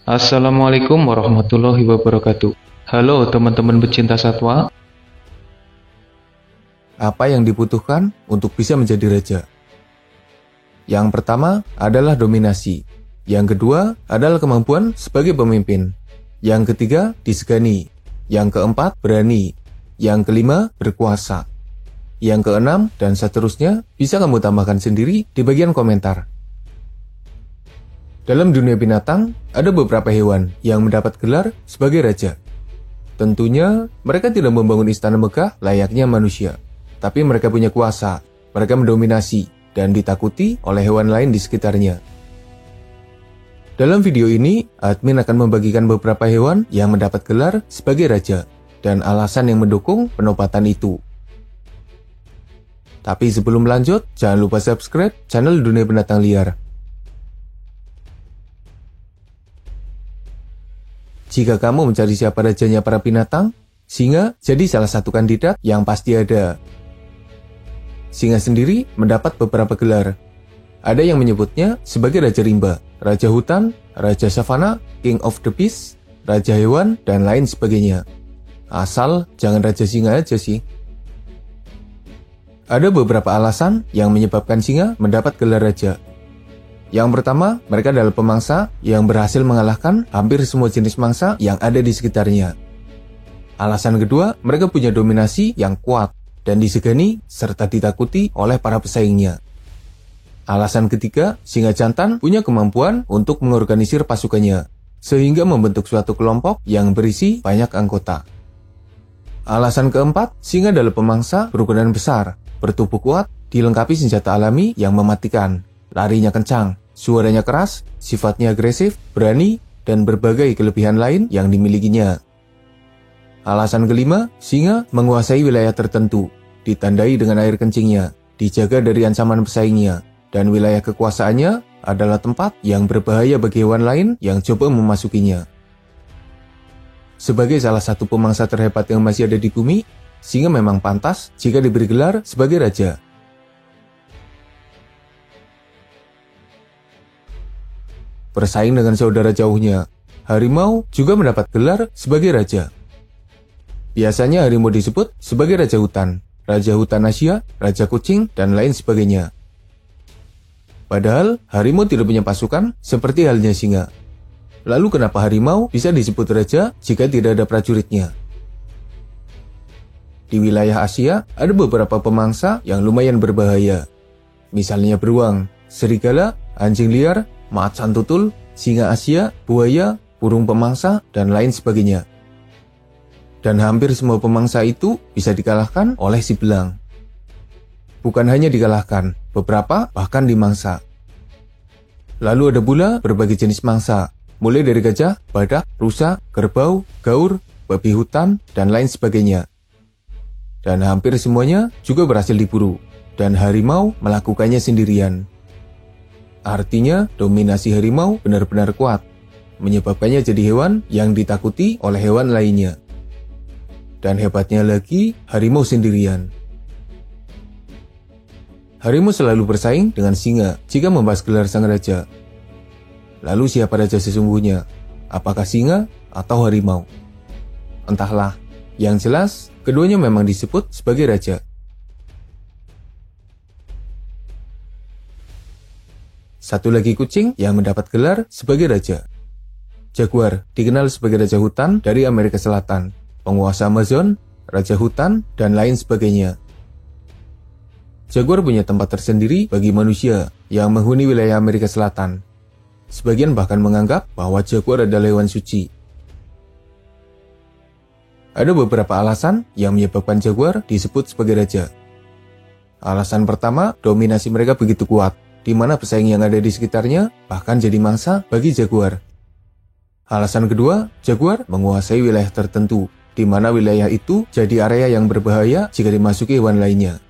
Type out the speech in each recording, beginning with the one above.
Assalamualaikum warahmatullahi wabarakatuh. Halo teman-teman pecinta satwa. Apa yang dibutuhkan untuk bisa menjadi raja? Yang pertama adalah dominasi. Yang kedua adalah kemampuan sebagai pemimpin. Yang ketiga, disegani. Yang keempat, berani. Yang kelima, berkuasa. Yang keenam, dan seterusnya, bisa kamu tambahkan sendiri di bagian komentar. Dalam dunia binatang, ada beberapa hewan yang mendapat gelar sebagai raja. Tentunya, mereka tidak membangun istana megah layaknya manusia. Tapi mereka punya kuasa, mereka mendominasi, dan ditakuti oleh hewan lain di sekitarnya. Dalam video ini, admin akan membagikan beberapa hewan yang mendapat gelar sebagai raja, dan alasan yang mendukung penempatan itu. Tapi sebelum lanjut, jangan lupa subscribe channel Dunia Binatang Liar. Jika kamu mencari siapa rajanya para binatang, singa jadi salah satu kandidat yang pasti ada. Singa sendiri mendapat beberapa gelar. Ada yang menyebutnya sebagai Raja Rimba, Raja Hutan, Raja Savana, King of the Beast, Raja Hewan, dan lain sebagainya. Asal jangan Raja Singa aja sih. Ada beberapa alasan yang menyebabkan singa mendapat gelar raja. Yang pertama, mereka adalah pemangsa yang berhasil mengalahkan hampir semua jenis mangsa yang ada di sekitarnya. Alasan kedua, mereka punya dominasi yang kuat dan disegani serta ditakuti oleh para pesaingnya. Alasan ketiga, singa jantan punya kemampuan untuk mengorganisir pasukannya, sehingga membentuk suatu kelompok yang berisi banyak anggota. Alasan keempat, singa adalah pemangsa berukuran besar, bertubuh kuat, dilengkapi senjata alami yang mematikan, larinya kencang, suaranya keras, sifatnya agresif, berani, dan berbagai kelebihan lain yang dimilikinya. Alasan kelima, singa menguasai wilayah tertentu, ditandai dengan air kencingnya, dijaga dari ancaman pesaingnya, dan wilayah kekuasaannya adalah tempat yang berbahaya bagi hewan lain yang coba memasukinya. Sebagai salah satu pemangsa terhebat yang masih ada di bumi, singa memang pantas jika diberi gelar sebagai raja. Bersaing dengan saudara jauhnya, harimau juga mendapat gelar sebagai raja. Biasanya harimau disebut sebagai Raja Hutan, Raja Hutan Asia, Raja Kucing, dan lain sebagainya. Padahal, harimau tidak punya pasukan seperti halnya singa. Lalu kenapa harimau bisa disebut raja jika tidak ada prajuritnya? Di wilayah Asia, ada beberapa pemangsa yang lumayan berbahaya. Misalnya beruang, serigala, anjing liar, macan tutul, singa Asia, buaya, burung pemangsa, dan lain sebagainya. Dan hampir semua pemangsa itu bisa dikalahkan oleh si belang. Bukan hanya dikalahkan, beberapa bahkan dimangsa. Lalu ada pula berbagai jenis mangsa, mulai dari gajah, badak, rusa, kerbau, gaur, babi hutan, dan lain sebagainya. Dan hampir semuanya juga berhasil diburu, dan harimau melakukannya sendirian. Artinya, dominasi harimau benar-benar kuat, menyebabkannya jadi hewan yang ditakuti oleh hewan lainnya. Dan hebatnya lagi, harimau sendirian. Harimau selalu bersaing dengan singa jika membahas gelar sang raja. Lalu siapa raja sesungguhnya? Apakah singa atau harimau? Entahlah. Yang jelas, keduanya memang disebut sebagai raja. Satu lagi kucing yang mendapat gelar sebagai raja. Jaguar dikenal sebagai raja hutan dari Amerika Selatan, penguasa Amazon, raja hutan, dan lain sebagainya. Jaguar punya tempat tersendiri bagi manusia yang menghuni wilayah Amerika Selatan. Sebagian bahkan menganggap bahwa jaguar adalah hewan suci. Ada beberapa alasan yang menyebabkan jaguar disebut sebagai raja. Alasan pertama, dominasi mereka begitu kuat, di mana pesaing yang ada di sekitarnya bahkan jadi mangsa bagi jaguar. Alasan kedua, jaguar menguasai wilayah tertentu, di mana wilayah itu jadi area yang berbahaya jika dimasuki hewan lainnya.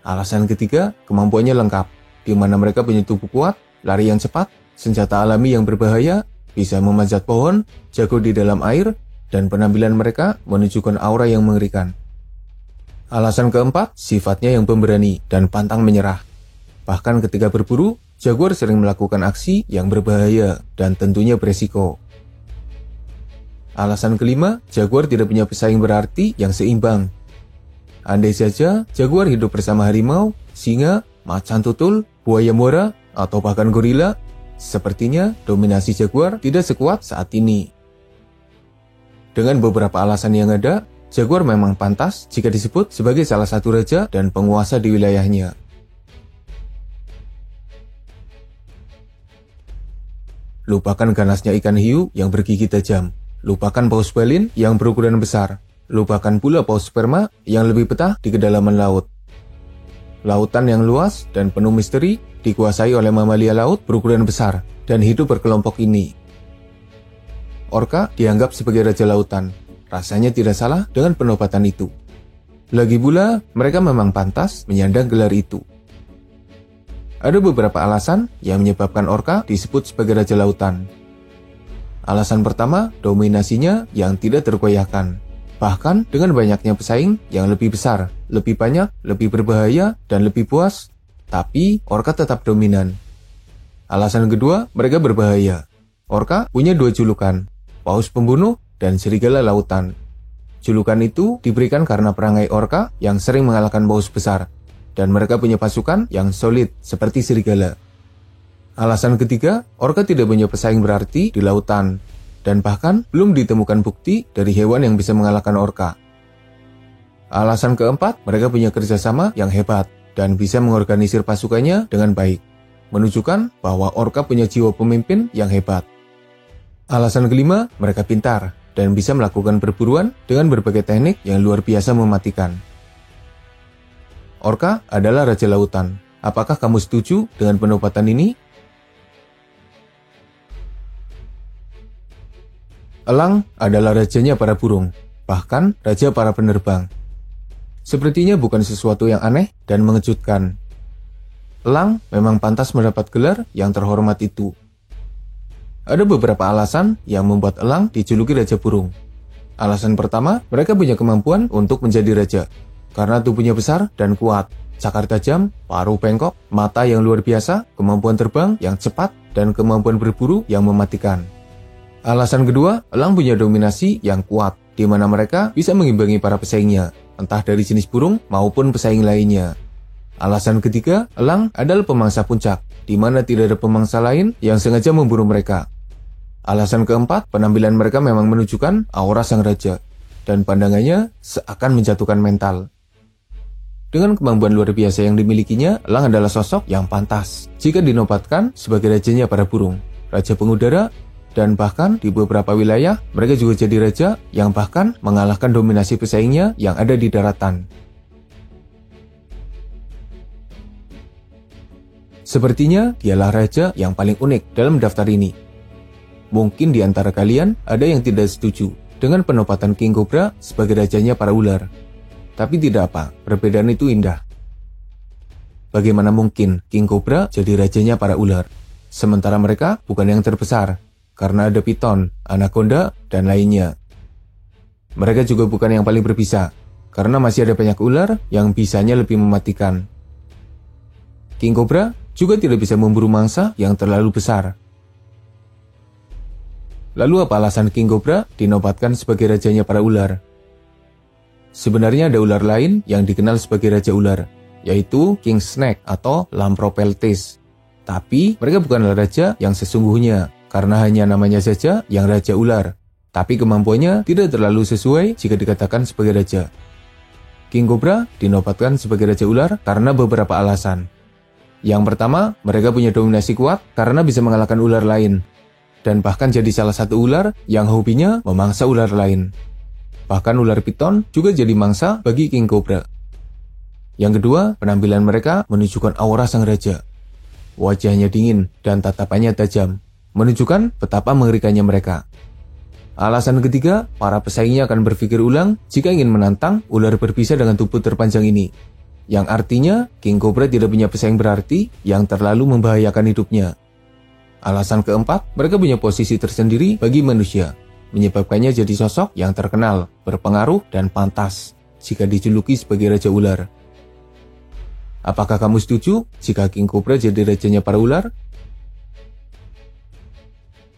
Alasan ketiga, kemampuannya lengkap, di mana mereka punya tubuh kuat, lari yang cepat, senjata alami yang berbahaya, bisa memanjat pohon, jago di dalam air, dan penampilan mereka menunjukkan aura yang mengerikan. Alasan keempat, sifatnya yang pemberani dan pantang menyerah. Bahkan ketika berburu, Jaguar sering melakukan aksi yang berbahaya dan tentunya beresiko. Alasan kelima, jaguar tidak punya pesaing berarti yang seimbang. Andai saja jaguar hidup bersama harimau, singa, macan tutul, buaya muara, atau bahkan gorila, sepertinya dominasi jaguar tidak sekuat saat ini. Dengan beberapa alasan yang ada, jaguar memang pantas jika disebut sebagai salah satu raja dan penguasa di wilayahnya. Lupakan ganasnya ikan hiu yang bergigi tajam. Lupakan paus balin yang berukuran besar. Lupakan pula paus sperma yang lebih betah di kedalaman laut. Lautan yang luas dan penuh misteri dikuasai oleh mamalia laut berukuran besar dan hidup berkelompok ini. Orca dianggap sebagai raja lautan. Rasanya tidak salah dengan penempatan itu. Lagi pula, mereka memang pantas menyandang gelar itu. Ada beberapa alasan yang menyebabkan orca disebut sebagai raja lautan. Alasan pertama, dominasinya yang tidak tergoyahkan. Bahkan dengan banyaknya pesaing yang lebih besar, lebih banyak, lebih berbahaya, dan lebih puas, tapi orca tetap dominan. Alasan kedua, mereka berbahaya. Orca punya dua julukan, paus pembunuh dan serigala lautan. Julukan itu diberikan karena perangai orca yang sering mengalahkan paus besar, dan mereka punya pasukan yang solid seperti serigala. Alasan ketiga, orca tidak punya pesaing berarti di lautan, dan bahkan belum ditemukan bukti dari hewan yang bisa mengalahkan orca. Alasan keempat, mereka punya kerjasama yang hebat, dan bisa mengorganisir pasukannya dengan baik, menunjukkan bahwa orca punya jiwa pemimpin yang hebat. Alasan kelima, mereka pintar, dan bisa melakukan perburuan dengan berbagai teknik yang luar biasa mematikan. Orca adalah raja lautan. Apakah kamu setuju dengan penempatan ini? Elang adalah rajanya para burung, bahkan raja para penerbang. Sepertinya bukan sesuatu yang aneh dan mengejutkan. Elang memang pantas mendapat gelar yang terhormat itu. Ada beberapa alasan yang membuat elang dijuluki raja burung. Alasan pertama, mereka punya kemampuan untuk menjadi raja. Karena tubuhnya besar dan kuat, cakar tajam, paruh bengkok, mata yang luar biasa, kemampuan terbang yang cepat, dan kemampuan berburu yang mematikan. Alasan kedua, elang punya dominasi yang kuat, di mana mereka bisa mengimbangi para pesaingnya, entah dari jenis burung maupun pesaing lainnya. Alasan ketiga, elang adalah pemangsa puncak, di mana tidak ada pemangsa lain yang sengaja memburu mereka. Alasan keempat, penampilan mereka memang menunjukkan aura sang raja, dan pandangannya seakan menjatuhkan mental. Dengan kemampuan luar biasa yang dimilikinya, elang adalah sosok yang pantas jika dinobatkan sebagai rajanya para burung, raja pengudara, dan bahkan di beberapa wilayah mereka juga jadi raja yang bahkan mengalahkan dominasi pesaingnya yang ada di daratan. Sepertinya dialah raja yang paling unik dalam daftar ini. Mungkin di antara kalian ada yang tidak setuju dengan penempatan King Cobra sebagai rajanya para ular. Tapi tidak apa, perbedaan itu indah. Bagaimana mungkin King Cobra jadi rajanya para ular, sementara mereka bukan yang terbesar, karena ada piton, anaconda, dan lainnya. Mereka juga bukan yang paling berbisa, karena masih ada banyak ular yang bisanya lebih mematikan. King Cobra juga tidak bisa memburu mangsa yang terlalu besar. Lalu apa alasan King Cobra dinobatkan sebagai rajanya para ular? Sebenarnya ada ular lain yang dikenal sebagai raja ular, yaitu King Snake atau Lampropeltis. Tapi mereka bukanlah raja yang sesungguhnya, karena hanya namanya saja yang raja ular. Tapi kemampuannya tidak terlalu sesuai jika dikatakan sebagai raja. King Cobra dinobatkan sebagai raja ular karena beberapa alasan. Yang pertama, mereka punya dominasi kuat karena bisa mengalahkan ular lain, dan bahkan jadi salah satu ular yang hobinya memangsa ular lain. Bahkan ular piton juga jadi mangsa bagi King Cobra. Yang kedua, penampilan mereka menunjukkan aura sang raja. Wajahnya dingin dan tatapannya tajam, menunjukkan betapa mengerikannya mereka. Alasan ketiga, para pesaingnya akan berpikir ulang jika ingin menantang ular berbisa dengan tubuh terpanjang ini, yang artinya King Cobra tidak punya pesaing berarti yang terlalu membahayakan hidupnya. Alasan keempat, mereka punya posisi tersendiri bagi manusia, menyebabkannya jadi sosok yang terkenal, berpengaruh, dan pantas jika dijuluki sebagai raja ular. Apakah kamu setuju jika King Cobra jadi rajanya para ular?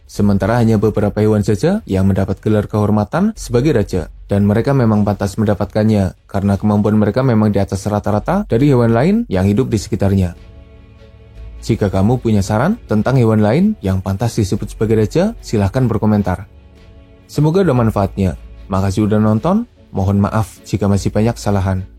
Sementara hanya beberapa hewan saja yang mendapat gelar kehormatan sebagai raja, dan mereka memang pantas mendapatkannya karena kemampuan mereka memang di atas rata-rata dari hewan lain yang hidup di sekitarnya. Jika kamu punya saran tentang hewan lain yang pantas disebut sebagai raja, silahkan berkomentar. Semoga ada manfaatnya. Makasih udah nonton, mohon maaf jika masih banyak kesalahan.